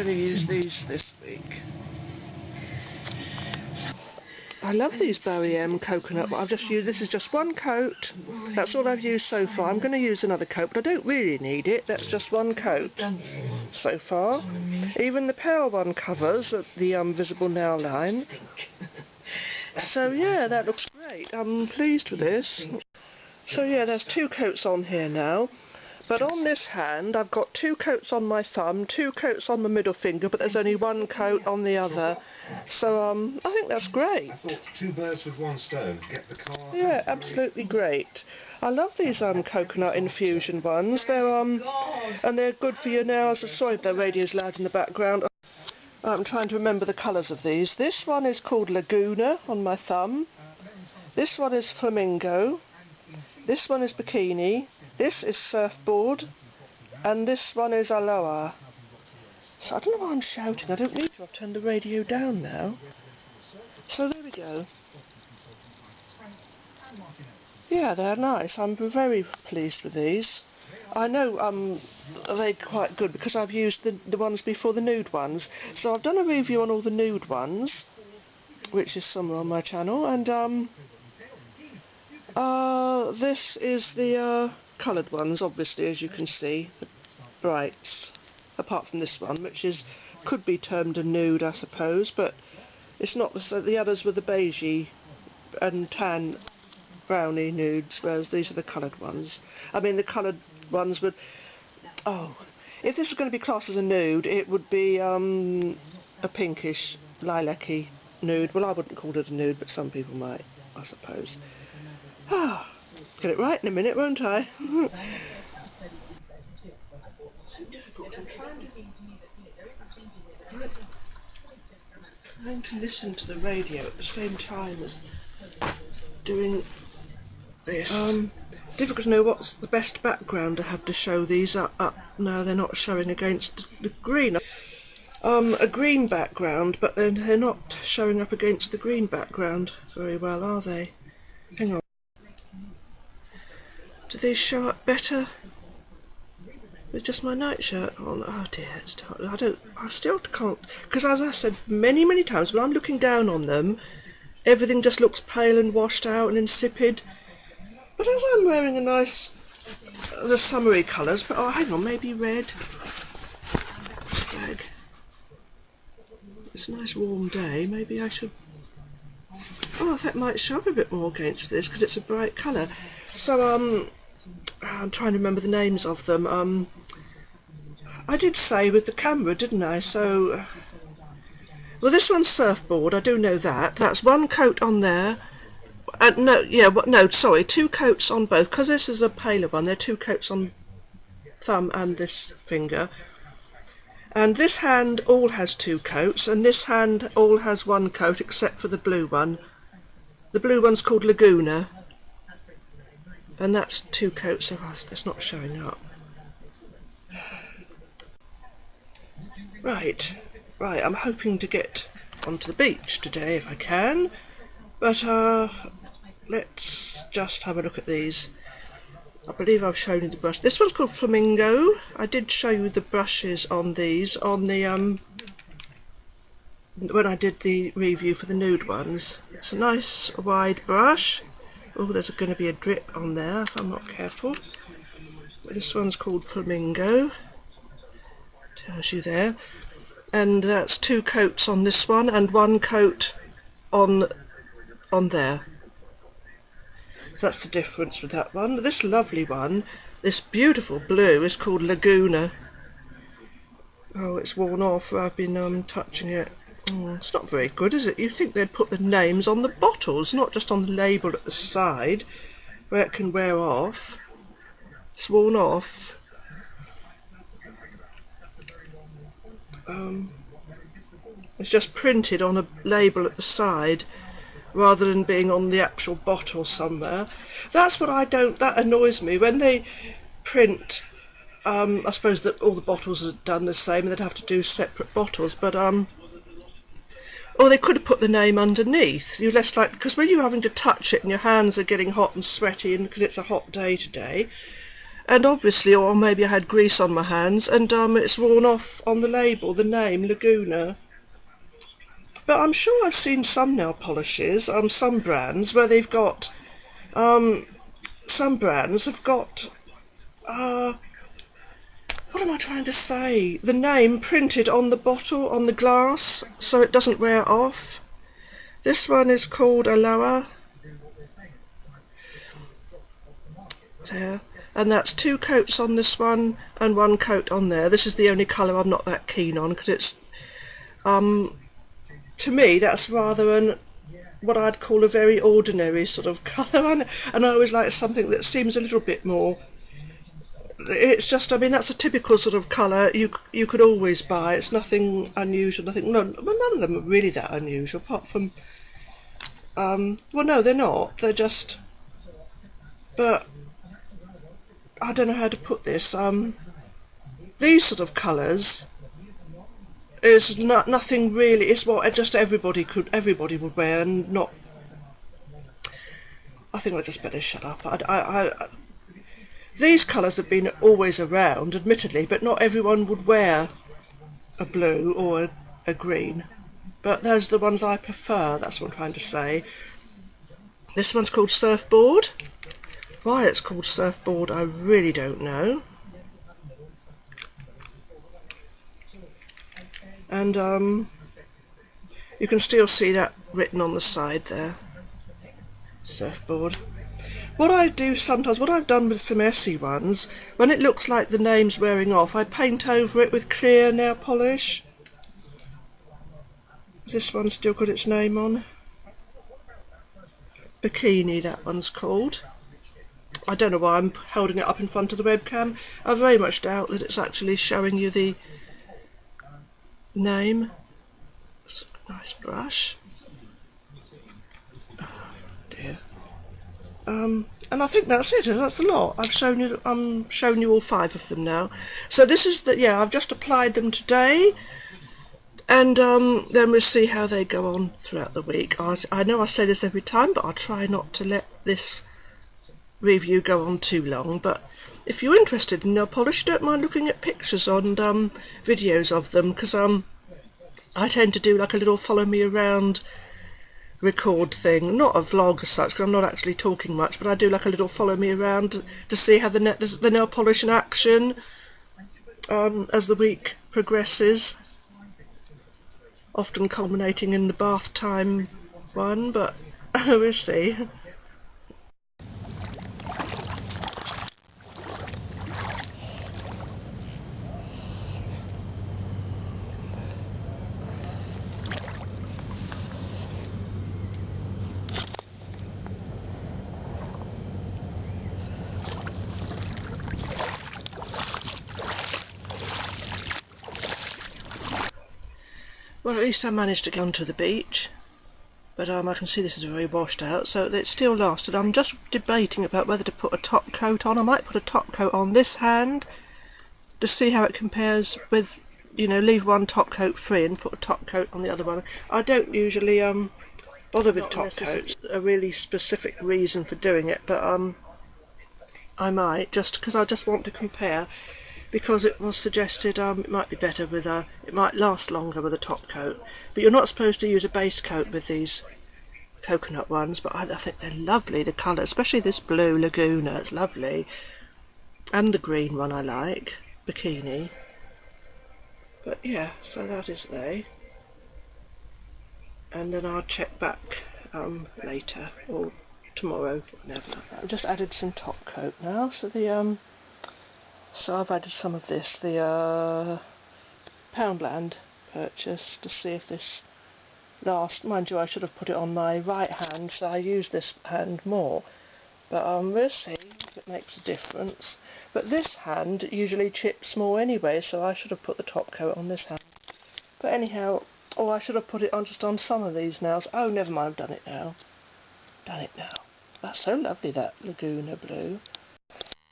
going to use these this week. I love these Bowie M coconut, but I've just used, this is just one coat. That's all I've used so far. I'm going to use another coat, but I don't really need it. That's just one coat so far. Even the pale one covers the visible nail line. So yeah, that looks great. I'm pleased with this. So yeah, there's 2 coats on here now. But on this hand, I've got 2 coats on my thumb, 2 coats on my middle finger, but there's only 1 coat on the other. So I think that's great. I thought 2 birds with 1 stone. Get the car. Yeah, absolutely great. I love these coconut infusion ones. They're and they're good for your nails. Sorry if the radio's loud in the background. I'm trying to remember the colours of these. This one is called Laguna on my thumb. This one is Flamingo. This one is Bikini, this is Surfboard, and this one is Aloha. So I don't know why I'm shouting, I don't need to, I've turned the radio down now. So there we go. Yeah, they're nice, I'm very pleased with these. I know they're quite good because I've used the ones before, the nude ones. So I've done a review on all the nude ones, which is somewhere on my channel, and this is the coloured ones, obviously, as you can see, the brights, apart from this one, which could be termed a nude, I suppose, but it's not. The others were the beigey and tan browny nudes, whereas these are the coloured ones. I mean, the coloured ones would... Oh, if this was going to be classed as a nude, it would be a pinkish, lilac-y nude. Well, I wouldn't call it a nude, but some people might, I suppose. Ah, get it right in a minute, won't I? So difficult. I'm trying to listen to the radio at the same time as doing this. Difficult to know what's the best background to have to show these up. No, they're not showing against the green. A green background, but then they're not showing up against the green background very well, are they? Hang on. Do these show up better with just my nightshirt on? Oh dear, it's hard. I still can't, because as I said many times, when I'm looking down on them, everything just looks pale and washed out and insipid. But as I'm wearing a nice, the summery colours, but oh hang on, maybe red. Flag. It's a nice warm day, maybe I should... Oh, that might show up a bit more against this, because it's a bright colour. So, I'm trying to remember the names of them. I did say with the camera, didn't I? So, well, this one's Surfboard, I do know that. That's 1 coat on there. No, sorry, 2 coats on both, because this is a paler one. There are 2 coats on thumb and this finger. And this hand all has 2 coats, and this hand all has 1 coat except for the blue one. The blue one's called Laguna. And that's 2 coats of us. That's not showing up. Right, I'm hoping to get onto the beach today if I can. But let's just have a look at these. I believe I've shown you the brush. This one's called Flamingo. I did show you the brushes on these on the when I did the review for the nude ones. It's a nice wide brush. Oh, there's going to be a drip on there if I'm not careful. This one's called Flamingo. Tells you there. And that's 2 coats on this one and 1 coat on there. That's the difference with that one. This lovely one, this beautiful blue, is called Laguna. Oh, it's worn off where I've been touching it. It's not very good, is it? You'd think they'd put the names on the bottles, not just on the label at the side, where it can wear off. It's worn off. It's just printed on a label at the side, rather than being on the actual bottle somewhere. That's what that annoys me, when they print, I suppose that all the bottles are done the same, they'd have to do separate bottles, but or they could have put the name underneath. You're less like, because when you're having to touch it and your hands are getting hot and sweaty, and because it's a hot day today, and obviously, or maybe I had grease on my hands, and it's worn off on the label, the name, Laguna. But I'm sure I've seen some nail polishes, some brands, where they've got, some brands have got, what am I trying to say? The name printed on the bottle, on the glass, so it doesn't wear off. This one is called Aloha. There. And that's 2 coats on this one and 1 coat on there. This is the only colour I'm not that keen on, because it's, to me, that's rather what I'd call a very ordinary sort of colour, and I always like something that seems a little bit more. It's just, I mean, that's a typical sort of colour you could always buy. It's nothing unusual, nothing. No, well, none of them are really that unusual, apart from. Well, no, they're not. They're just. But I don't know how to put this. These sort of colours is nothing really. It's what just everybody would wear, and not. I think I just better shut up. These colours have been always around, admittedly, but not everyone would wear a blue or a green. But those are the ones I prefer, that's what I'm trying to say. This one's called Surfboard. Why it's called Surfboard, I really don't know. And you can still see that written on the side there. Surfboard. What I do sometimes, what I've done with some Essie ones, when it looks like the name's wearing off, I paint over it with clear nail polish. Has this one still got its name on? Bikini, that one's called. I don't know why I'm holding it up in front of the webcam. I very much doubt that it's actually showing you the name. It's a nice brush. Oh dear. And I think that's it. That's a lot. I'm showing you all 5 of them now. So this is I've just applied them today, and then we'll see how they go on throughout the week. I know I say this every time, but I'll try not to let this review go on too long. But if you're interested in nail polish, don't mind looking at pictures on videos of them, because I tend to do like a little follow me around record thing, not a vlog as such, because I'm not actually talking much, but I do like a little follow me around to see how the nail polish in action as the week progresses, often culminating in the bath time one, but we'll see. Well, at least I managed to get onto the beach, but I can see this is very washed out, so it still lasted. I'm just debating about whether to put a top coat on. I might put a top coat on this hand to see how it compares with, leave one top coat free and put a top coat on the other one. I don't usually bother with top coats. A really specific reason for doing it, but I might, just because I just want to compare. Because it was suggested it might be better with it might last longer with a top coat. But you're not supposed to use a base coat with these coconut ones, but I think they're lovely, the colour, especially this blue Laguna, it's lovely. And the green one I like, Bikini. But yeah, so that is they. And then I'll check back later, or tomorrow, whenever. I've just added some top coat now, so I've added some of this, the Poundland purchase, to see if this lasts. Mind you, I should have put it on my right hand, so I use this hand more. But we'll see if it makes a difference. But this hand usually chips more anyway, so I should have put the top coat on this hand. But anyhow, I should have put it on just on some of these nails. Oh, never mind, I've done it now. That's so lovely, that Laguna blue.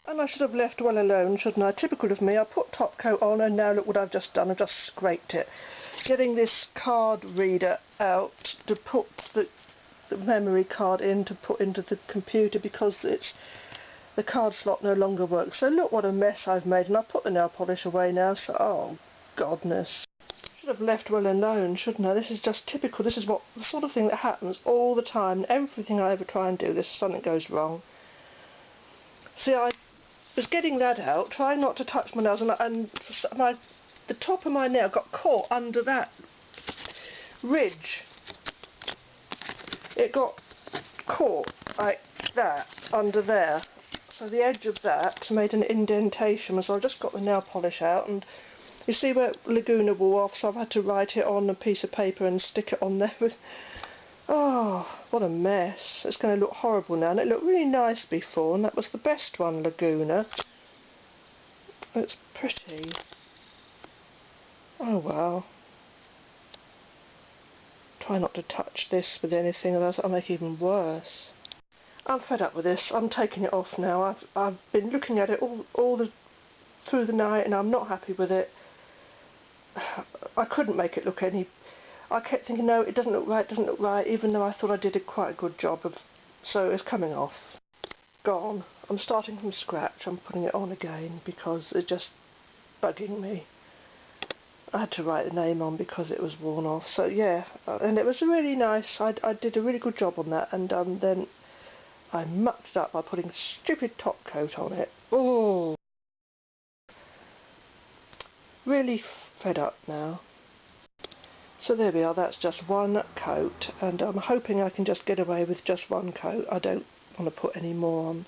And I should have left well alone, shouldn't I? Typical of me. I put top coat on, and now look what I've just done. I've just scraped it. Getting this card reader out to put the memory card in to put into the computer, because it's the card slot no longer works. So look what a mess I've made, and I've put the nail polish away now, so oh godness. Should have left well alone, shouldn't I? This is just typical. This is what the sort of thing that happens all the time. Everything I ever try and do, something goes wrong. See, I was getting that out, trying not to touch my nails, and the top of my nail got caught under that ridge. It got caught like that under there. So the edge of that made an indentation. So I just got the nail polish out, and you see where Laguna wore off, so I've had to write it on a piece of paper and stick it on there. Oh, what a mess. It's going to look horrible now, and it looked really nice before, and that was the best one, Laguna. It's pretty. Oh well. Try not to touch this with anything, else it'll make it even worse. I'm fed up with this. I'm taking it off now. I've been looking at it through the night, and I'm not happy with it. I couldn't make it look any... I kept thinking, no, it doesn't look right, even though I thought I did quite a good job of... So it's coming off. Gone. I'm starting from scratch. I'm putting it on again because it's just bugging me. I had to write the name on because it was worn off. So yeah, and it was really nice. I did a really good job on that, and then I mucked it up by putting a stupid top coat on it. Oh, really fed up now. So there we are, that's just one coat, and I'm hoping I can just get away with just one coat. I don't want to put any more on.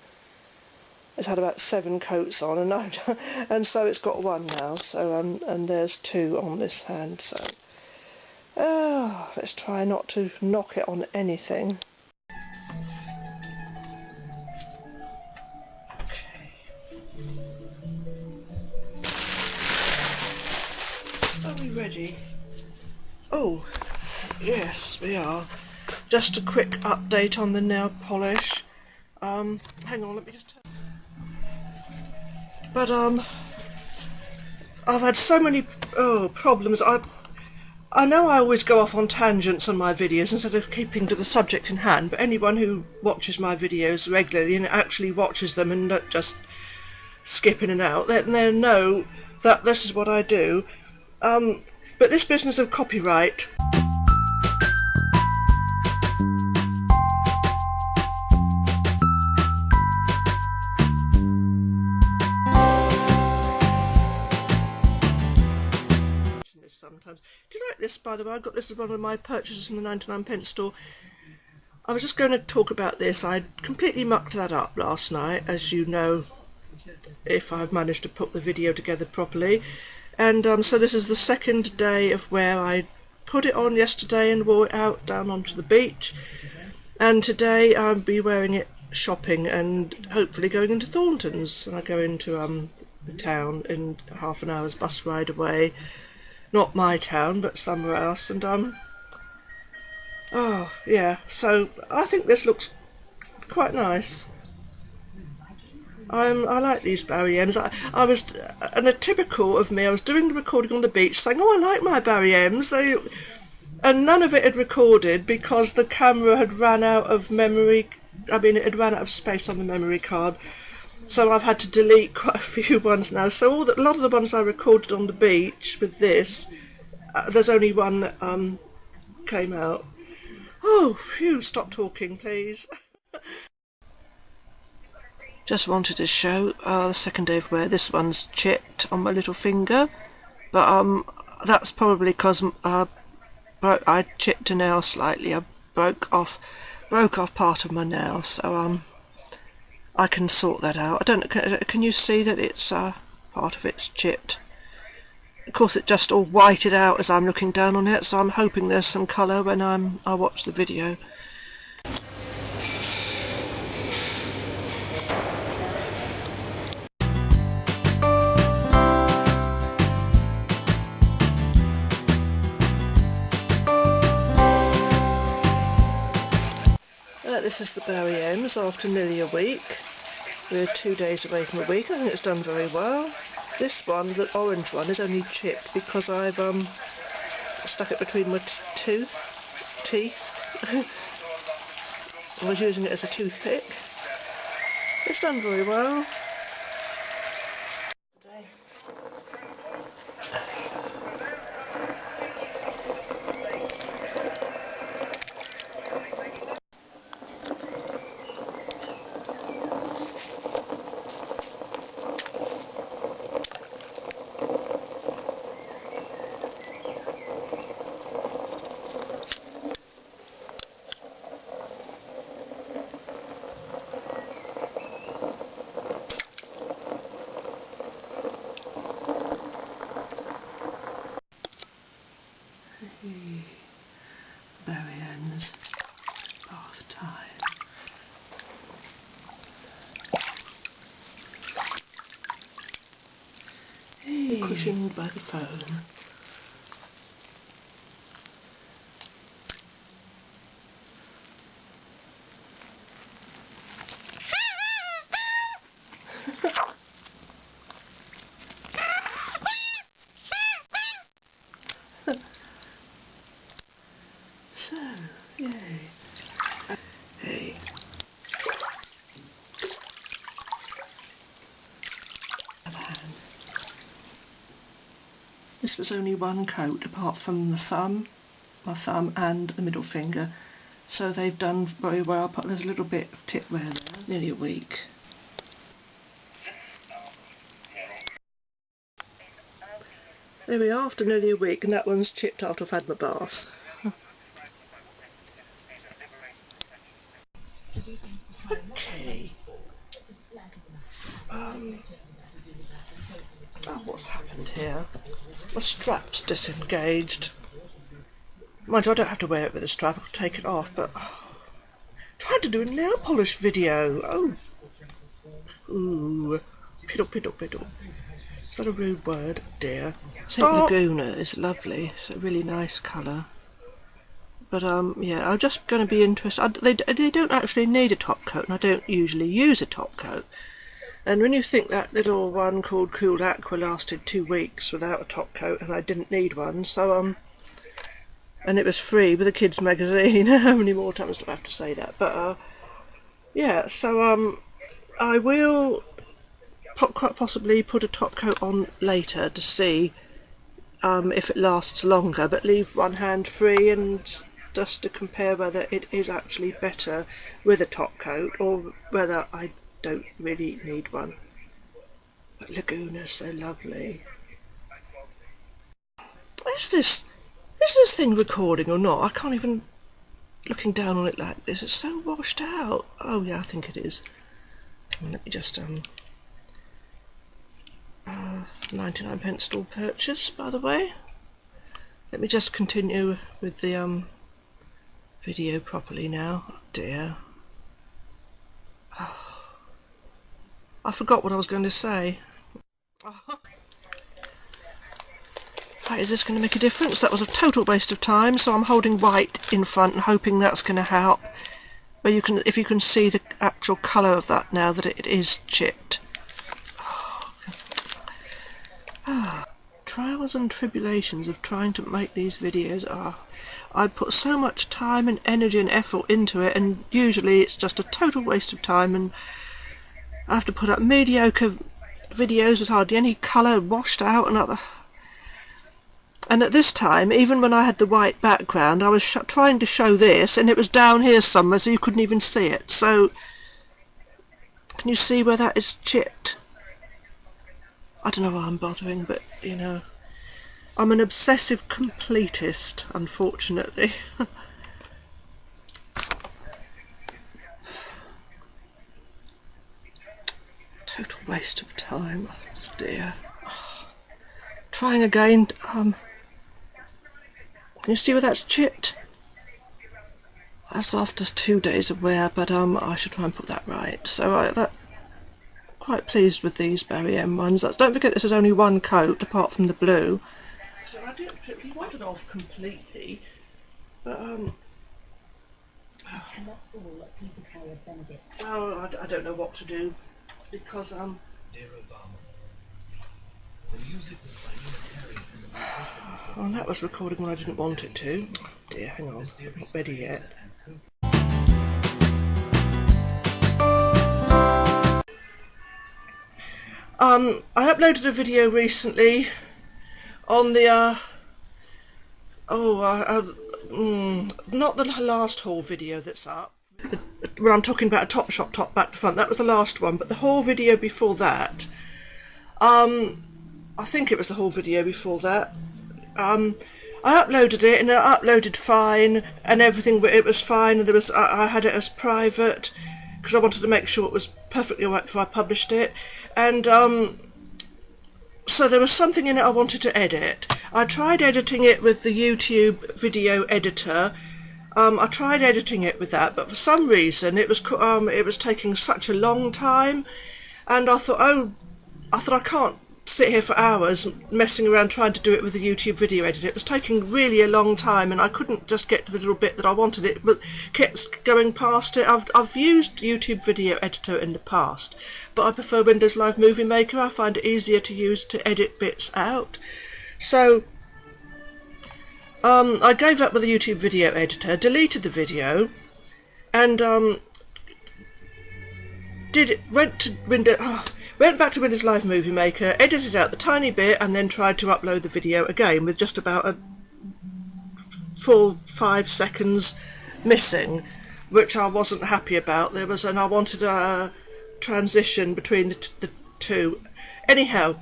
It's had about 7 coats on, and so it's got one now. So and there's 2 on this hand. So let's try not to knock it on anything. Okay. Are we ready? Oh, yes, we are. Just a quick update on the nail polish. Hang on, let me just turn. But I've had so many problems. I know I always go off on tangents on my videos instead of keeping to the subject in hand, but anyone who watches my videos regularly and actually watches them and not just skip in and out, then they know that this is what I do. But this business of copyright... Sometimes. Do you like this, by the way? I got this as one of my purchases from the 99p store. I was just going to talk about this. I completely mucked that up last night, as you know, if I've managed to put the video together properly. And so this is the second day of where I put it on yesterday and wore it out down onto the beach. And today I'll be wearing it shopping and hopefully going into Thornton's. And I go into the town in half an hour's bus ride away. Not my town, but somewhere else. And oh yeah, so I think this looks quite nice. I like these Barry M's. I was, and a typical of me, I was doing the recording on the beach saying, oh, I like my Barry M's. And none of it had recorded because the camera had ran out of memory. I mean, it had ran out of space on the memory card. So I've had to delete quite a few ones now. So a lot of the ones I recorded on the beach with this, there's only one that came out. Oh, phew, stop talking, please. Just wanted to show the second day of wear. This one's chipped on my little finger, but that's probably because I chipped a nail slightly. I broke off part of my nail, so I can sort that out. I don't. Can you see that it's part of it's chipped? Of course, it just all whited out as I'm looking down on it, so I'm hoping there's some colour when I watch the video. This is the Barry M's after nearly a week. We're 2 days away from a week. I think it's done very well. This one, the orange one, is only chipped because I've stuck it between my teeth. I was using it as a toothpick. It's done very well. Very ends. Bath time. Hey. Cushioned by the phone. So, yay. Hey. This was only one coat apart from the thumb, my thumb and the middle finger. So they've done very well, but there's a little bit of tip wear there, nearly a week. There we are, after nearly a week, and that one's chipped after I've had my bath. Okay. Oh, what's happened here? My strap's disengaged. Mind you, I don't have to wear it with a strap, I'll take it off, but... trying to do a nail polish video! Oh! Ooh. Piddle, piddle, piddle. Is that a rude word? Dear. I think Laguna is lovely. It's a really nice colour. But, yeah, I'm just going to be interested. They don't actually need a top coat, and I don't usually use a top coat. And when you think that little one called Cool Aqua lasted 2 weeks without a top coat, and I didn't need one, so, and it was free with a kids magazine. How many more times do I have to say that? But, yeah, so, I will quite possibly put a top coat on later to see if it lasts longer, but leave one hand free and just to compare whether it is actually better with a top coat or whether I don't really need one. But Laguna's so lovely. Is this thing recording or not? I can't even, looking down on it like this, it's so washed out. Oh yeah, I think it is. Let me just 99p store purchase, by the way. Let me just continue with the video properly now. Oh dear. I forgot what I was going to say. Right, is this going to make a difference? That was a total waste of time, so I'm holding white in front and hoping that's going to help. But you can, if you can see the actual colour of that now, that it is chipped. Trials and tribulations of trying to make these videos are... I put so much time and energy and effort into it, and usually it's just a total waste of time, and I have to put up mediocre videos with hardly any colour, washed out and other. And at this time, even when I had the white background, I was trying to show this, and it was down here somewhere, so you couldn't even see it. So, can you see where that is chipped? I don't know why I'm bothering, but, you know, I'm an obsessive completist, unfortunately. Total waste of time. Oh dear. Trying again. Can you see where that's chipped? That's after 2 days of wear, but I should try and put that right. So quite pleased with these Berry M ones. Don't forget this is only one coat apart from the blue. So I didn't particularly want it off completely, but well, I don't know what to do because well, that was recording when I didn't want it to. Oh dear, hang on, I'm not ready yet. I uploaded a video recently on the not the last haul video that's up. When I'm talking about a Topshop top back to front, that was the last one, but the haul video before that, I think it was the haul video before that, I uploaded it and it uploaded fine and everything, it was fine, and I had it as private because I wanted to make sure it was perfectly alright before I published it, and so there was something in it I wanted to edit. I tried editing it with the YouTube video editor. I tried editing it with that, but for some reason it was taking such a long time, and I thought I can't sit here for hours messing around trying to do it with the YouTube video editor. It was taking really a long time, and I couldn't just get to the little bit that I wanted. It but kept going past it. I've used YouTube video editor in the past, but I prefer Windows Live Movie Maker. I find it easier to use to edit bits out. So I gave up with the YouTube video editor, deleted the video, and went back to Windows Live Movie Maker, edited out the tiny bit, and then tried to upload the video again with just about a full 5 seconds missing, which I wasn't happy about. And I wanted a transition between the two. Anyhow,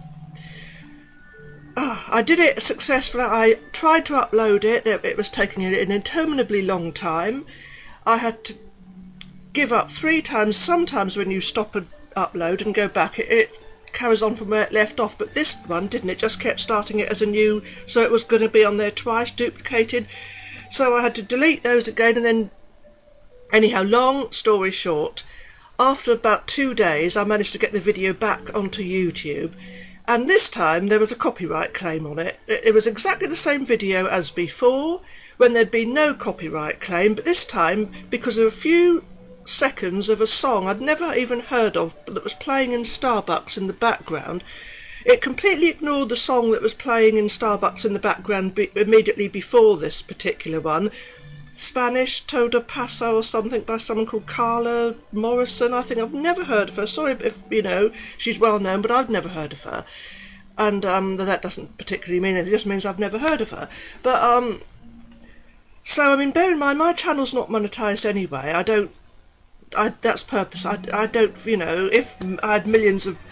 I did it successfully. I tried to upload it. It was taking an interminably long time. I had to give up 3 times. Sometimes when you stop and upload and go back, it carries on from where it left off, but this one didn't. It just kept starting it as a new, so it was going to be on there twice, duplicated. So I had to delete those again, and then, anyhow, long story short, after about 2 days I managed to get the video back onto YouTube, and this time there was a copyright claim on it. It was exactly the same video as before, when there'd been no copyright claim, but this time, because of a few seconds of a song I'd never even heard of, but that was playing in Starbucks in the background, it completely ignored the song that was playing in Starbucks in the background immediately before this particular one. Spanish Todo Paso or something, by someone called Carla Morrison. I think I've never heard of her. Sorry if, she's well known, but I've never heard of her. And that doesn't particularly mean anything, it just means I've never heard of her. But, so, bear in mind, my channel's not monetised anyway. That's purpose. I don't, if I had millions of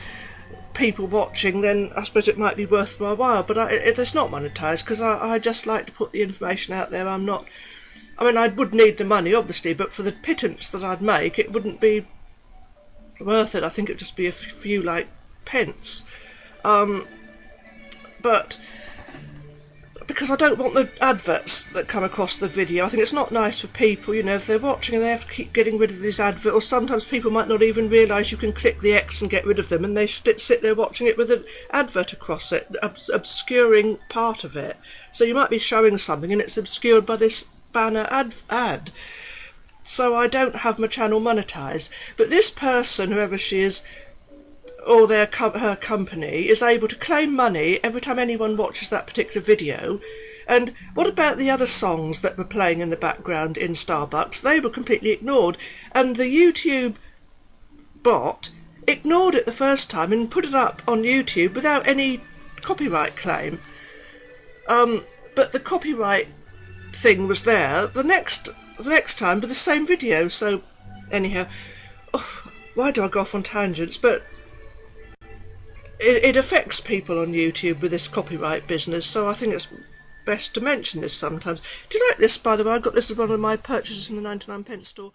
people watching, then I suppose it might be worth my while, but it's not monetised, because I just like to put the information out there. I would need the money, obviously, but for the pittance that I'd make, it wouldn't be worth it. I think it'd just be a few, pence. But because I don't want the adverts that come across the video. I think it's not nice for people, if they're watching and they have to keep getting rid of these adverts, or sometimes people might not even realise you can click the X and get rid of them, and they sit there watching it with an advert across it, obscuring part of it. So you might be showing something and it's obscured by this banner ad. So I don't have my channel monetised. But this person, whoever she is, or her company, is able to claim money every time anyone watches that particular video. And what about the other songs that were playing in the background in Starbucks? They were completely ignored, and the YouTube bot ignored it the first time and put it up on YouTube without any copyright claim. But the copyright thing was there the next time with the same video. So anyhow, why do I go off on tangents? But it affects people on YouTube with this copyright business, so I think it's best to mention this sometimes. Do you like this, by the way? I got this as one of my purchases in the 99p store.